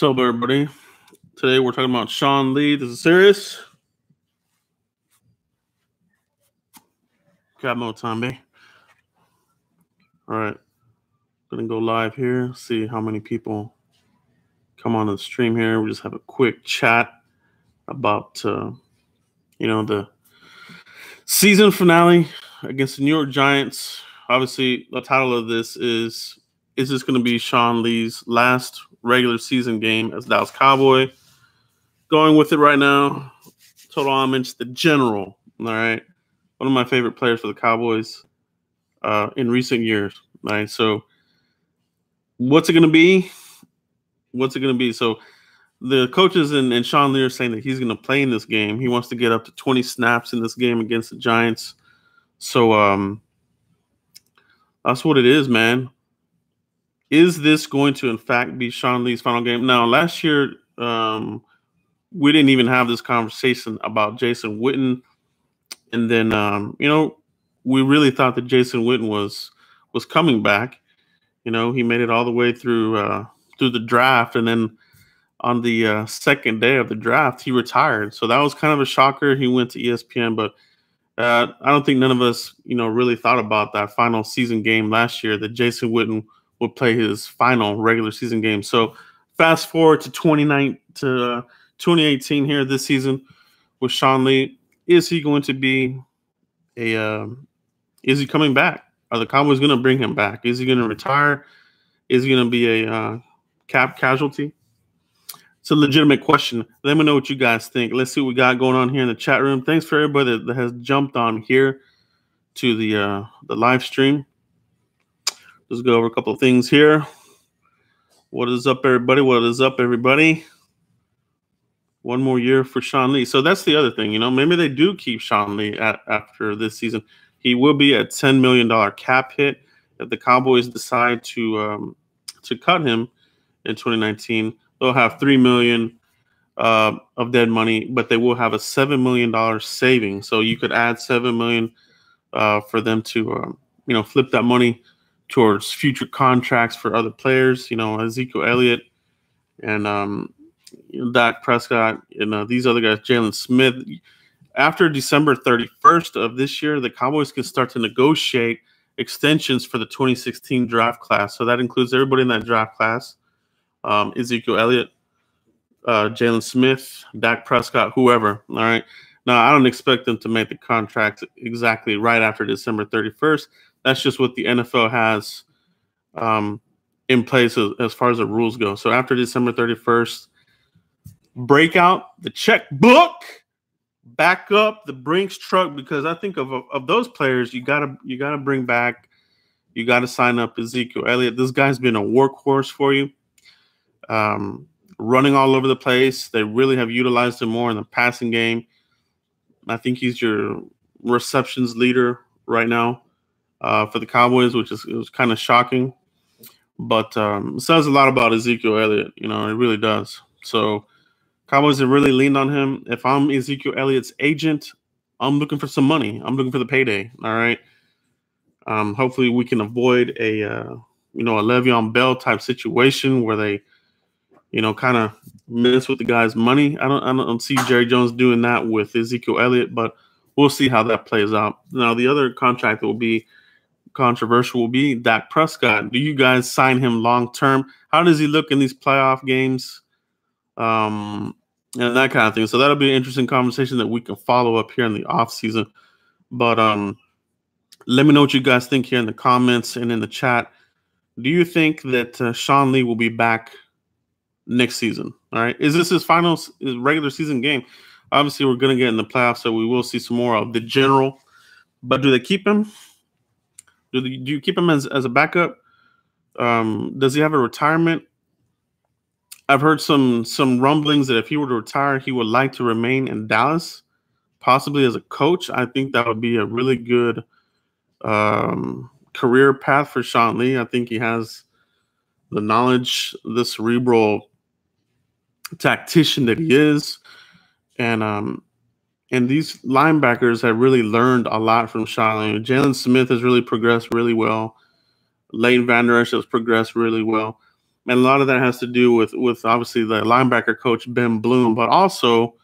What's up, everybody? Today we're talking about Sean Lee. This is serious. Got more time, babe. All right. Gonna go live here, see how many people come on the stream here. We just have a quick chat about, the season finale against the New York Giants. Obviously, the title of this is this going to be Sean Lee's last regular season game as Dallas Cowboy? Going with it right now. Total homage, the General. All right. One of my favorite players for the Cowboys in recent years. All right. So what's it going to be? So the coaches and Sean Lee are saying that he's going to play in this game. He wants to get up to 20 snaps in this game against the Giants. So that's what it is, man. Is this going to, in fact, be Sean Lee's final game? Now, last year, we didn't even have this conversation about Jason Witten. And then, we really thought that Jason Witten was coming back. He made it all the way through the draft. And then on the second day of the draft, he retired. So that was kind of a shocker. He went to ESPN. But I don't think none of us, really thought about that final season game last year that Jason Witten would play his final regular season game. So fast forward to 2018 here this season with Sean Lee. Is he going to be is he coming back? Are the Cowboys going to bring him back? Is he going to retire? Is he going to be a cap casualty? It's a legitimate question. Let me know what you guys think. Let's see what we got going on here in the chat room. Thanks for everybody that has jumped on here to the live stream. Let's go over a couple of things here. What is up, everybody? What is up, everybody? One more year for Sean Lee. So that's the other thing, maybe they do keep Sean Lee after this season. He will be a $10 million cap hit if the Cowboys decide to cut him in 2019. They'll have $3 million of dead money, but they will have a $7 million saving. So you could add $7 million for them to flip that money towards future contracts for other players. Ezekiel Elliott and Dak Prescott and these other guys, Jalen Smith. After December 31st of this year, the Cowboys can start to negotiate extensions for the 2016 draft class. So that includes everybody in that draft class. Ezekiel Elliott, Jalen Smith, Dak Prescott, whoever. All right. Now, I don't expect them to make the contract exactly right after December 31st. That's just what the NFL has in place as far as the rules go. So after December 31st, break out the checkbook, back up the Brinks truck, because I think of those players you gotta bring back. You gotta sign up Ezekiel Elliott. This guy's been a workhorse for you, running all over the place. They really have utilized him more in the passing game. I think he's your receptions leader right now for the Cowboys, which is kind of shocking, but it says a lot about Ezekiel Elliott. It really does. So Cowboys have really leaned on him. If I'm Ezekiel Elliott's agent, I'm looking for some money. I'm looking for the payday. All right. Hopefully we can avoid a Le'Veon Bell type situation where they, kind of mess with the guy's money. I don't see Jerry Jones doing that with Ezekiel Elliott, but we'll see how that plays out. Now, the other contract that will be controversial will be Dak Prescott. Do you guys sign him long term? How does he look in these playoff games? And that kind of thing. So that'll be an interesting conversation that we can follow up here in the off season. But let me know what you guys think here in the comments and in the chat. Do you think that Sean Lee will be back next season? All right. Is this his final regular season game? Obviously, we're going to get in the playoffs, so we will see some more of the General. But do they keep him? Do you keep him as a backup? Does he have a retirement? I've heard some rumblings that if he were to retire, he would like to remain in Dallas, possibly as a coach. I think that would be a really good career path for Sean Lee. I think he has the knowledge, the cerebral tactician that he is, and these linebackers have really learned a lot from Sean Lee. Jalen Smith has really progressed really well. Leighton Vander Esch has progressed really well. And a lot of that has to do with obviously the linebacker coach Ben Bloom, but also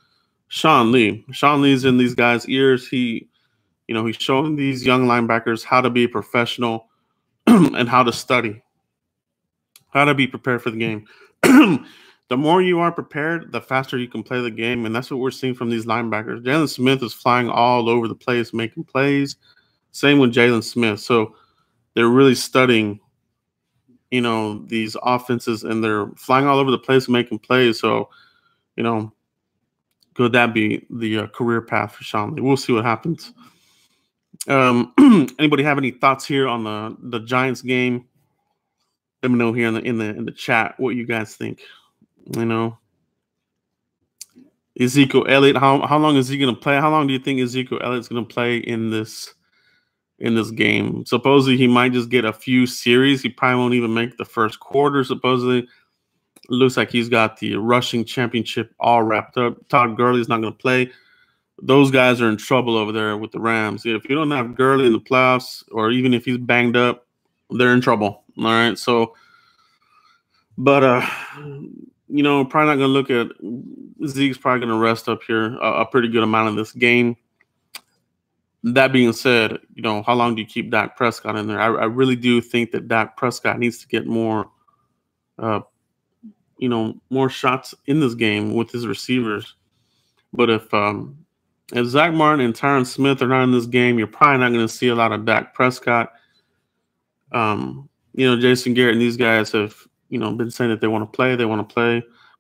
Sean Lee. Sean Lee's in these guys' ears. He's showing these young linebackers how to be a professional and how to study, how to be prepared for the game. The more you are prepared, the faster you can play the game, and that's what we're seeing from these linebackers. Jalen Smith is flying all over the place, making plays. Same with Jalen Smith. So they're really studying, these offenses, and they're flying all over the place, making plays. So, could that be the career path for Sean Lee? We'll see what happens. Anybody have any thoughts here on the Giants game? Let me know here in the chat what you guys think. Ezekiel Elliott, how long is he going to play? How long do you think Ezekiel Elliott's going to play in this game? Supposedly he might just get a few series. He probably won't even make the first quarter. Supposedly, it looks like he's got the rushing championship all wrapped up. Todd Gurley's not going to play. Those guys are in trouble over there with the Rams. If you don't have Gurley in the playoffs, or even if he's banged up, they're in trouble. All right. So, but probably not going to look at Zeke's probably going to rest up here a pretty good amount of this game. That being said, how long do you keep Dak Prescott in there? I really do think that Dak Prescott needs to get more, more shots in this game with his receivers. But if Zach Martin and Tyron Smith are not in this game, you're probably not going to see a lot of Dak Prescott. Jason Garrett and these guys have, been saying that they want to play.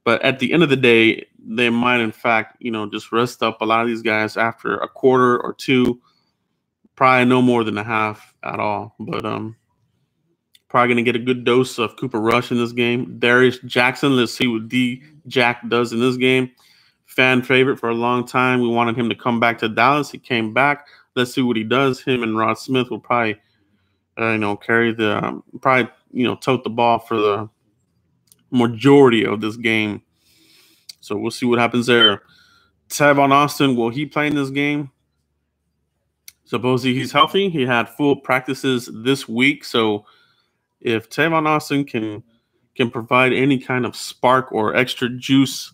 But at the end of the day, they might, in fact, just rest up a lot of these guys after a quarter or two, probably no more than a half at all. But probably going to get a good dose of Cooper Rush in this game. Darius Jackson, let's see what D-Jack does in this game. Fan favorite for a long time. We wanted him to come back to Dallas. He came back. Let's see what he does. Him and Rod Smith will probably, carry the tote the ball for the majority of this game. So we'll see what happens there. Tavon Austin, will he play in this game? Supposedly he's healthy. He had full practices this week. So if Tavon Austin can provide any kind of spark or extra juice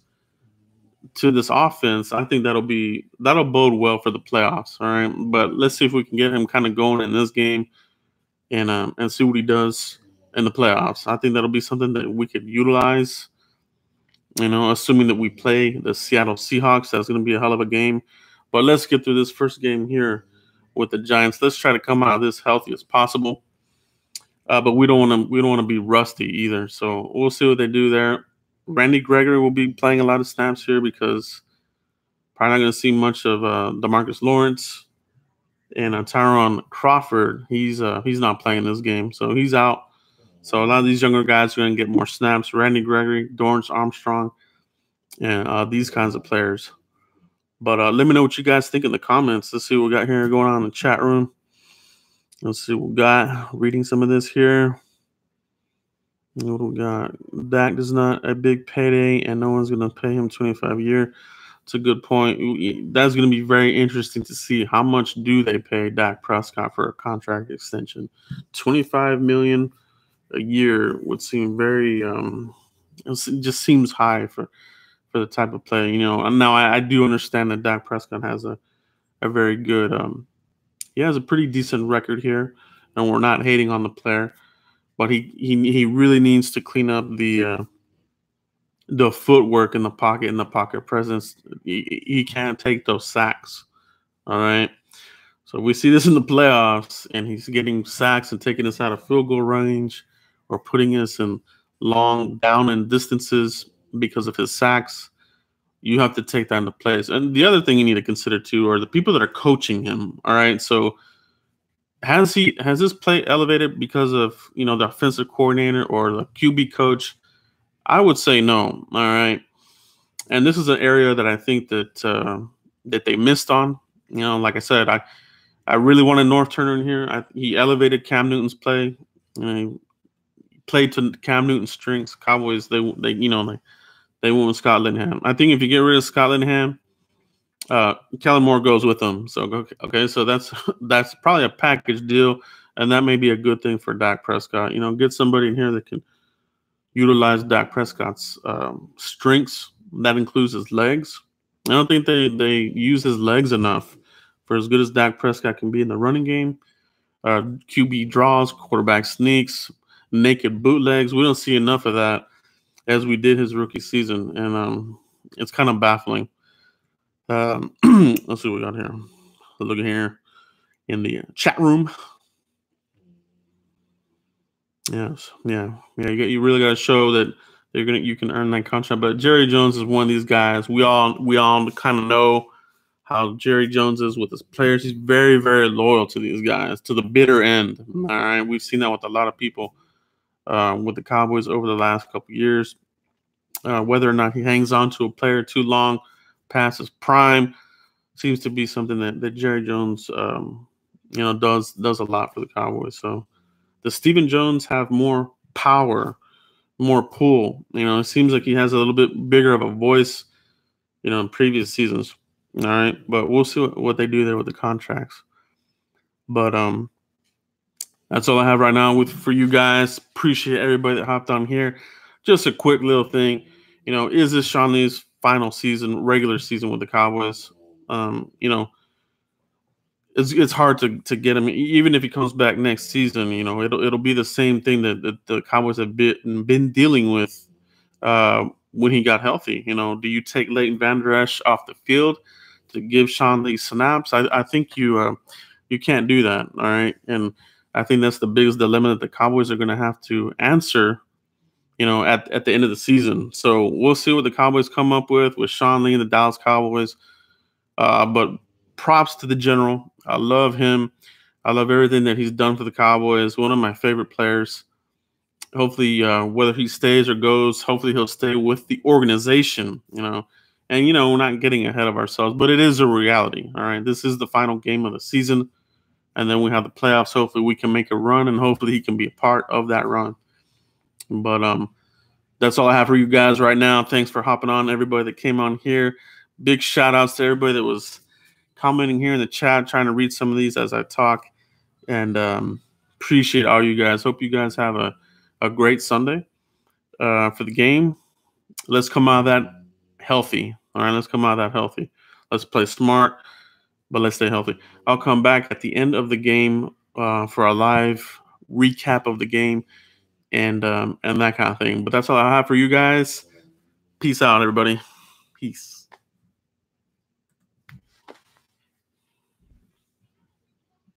to this offense, I think that'll bode well for the playoffs. All right. But let's see if we can get him kind of going in this game and see what he does in the playoffs. I think that'll be something that we could utilize, assuming that we play the Seattle Seahawks. That's going to be a hell of a game. But let's get through this first game here with the Giants. Let's try to come out of this healthy as possible. But we don't want to be rusty either. So we'll see what they do there. Randy Gregory will be playing a lot of snaps here because probably not going to see much of DeMarcus Lawrence. And Tyron Crawford, he's not playing this game, so he's out. So a lot of these younger guys are going to get more snaps. Randy Gregory, Dorrance Armstrong, and these kinds of players. But let me know what you guys think in the comments. Let's see what we got here going on in the chat room. Let's see what we got. Reading some of this here. What do we got? Dak is not a big payday, and no one's going to pay him $25 a year. It's a good point. That's going to be very interesting to see how much do they pay Dak Prescott for a contract extension. $25 million a year would seem very it just seems high for the type of player. Now I do understand that Dak Prescott has a very good he has a pretty decent record here, and we're not hating on the player, but he really needs to clean up the footwork in the pocket presence. He can't take those sacks. All right. So we see this in the playoffs, and he's getting sacks and taking us out of field goal range or putting us in long down and distances because of his sacks. You have to take that into place. And the other thing you need to consider too are the people that are coaching him. All right. So has this play elevated because of, the offensive coordinator or the QB coach? I would say no. All right. And this is an area that I think that they missed on. Like I said, I really wanted North Turner in here. He elevated Cam Newton's play. He played to Cam Newton's strengths. Cowboys, they went with Scott Linehan. I think if you get rid of Scott Linehan, Kellen Moore goes with them. So okay, so that's probably a package deal, and that may be a good thing for Dak Prescott. Get somebody in here that can utilize Dak Prescott's strengths. That includes his legs. I don't think they use his legs enough for as good as Dak Prescott can be in the running game. QB draws, quarterback sneaks, naked bootlegs. We don't see enough of that as we did his rookie season, and it's kind of baffling. Let's see what we got here. Look at here in the chat room. Yes, yeah. You really got to show that you can earn that contract. But Jerry Jones is one of these guys. We all kind of know how Jerry Jones is with his players. He's very, very loyal to these guys, to the bitter end. All right, we've seen that with a lot of people with the Cowboys over the last couple of years. Whether or not he hangs on to a player too long past his prime seems to be something that Jerry Jones, does a lot for the Cowboys. So does Stephen Jones have more power, more pull? It seems like he has a little bit bigger of a voice, in previous seasons. All right, but we'll see what they do there with the contracts. But that's all I have right now for you guys. Appreciate everybody that hopped on here. Just a quick little thing, is this Sean Lee's final season, regular season with the Cowboys? It's hard to get him, even if he comes back next season. It'll be the same thing that the Cowboys have been dealing with when he got healthy. Do you take Leighton Vander Esch off the field to give Sean Lee snaps? I think you can't do that. All right, and I think that's the biggest dilemma that the Cowboys are going to have to answer. At the end of the season. So we'll see what the Cowboys come up with Sean Lee and the Dallas Cowboys. But props to the general. I love him. I love everything that he's done for the Cowboys. One of my favorite players. Hopefully, whether he stays or goes, hopefully he'll stay with the organization, And, we're not getting ahead of ourselves, but it is a reality. All right. This is the final game of the season. And then we have the playoffs. Hopefully we can make a run, and hopefully he can be a part of that run. But that's all I have for you guys right now. Thanks for hopping on, everybody that came on here. Big shout outs to everybody that was commenting here in the chat, trying to read some of these as I talk. And appreciate all you guys. Hope you guys have a great Sunday for the game. Let's come out of that healthy. All right, let's come out of that healthy. Let's play smart, but let's stay healthy. I'll come back at the end of the game for a live recap of the game. And that kind of thing. But that's all I have for you guys. Peace out, everybody. Peace.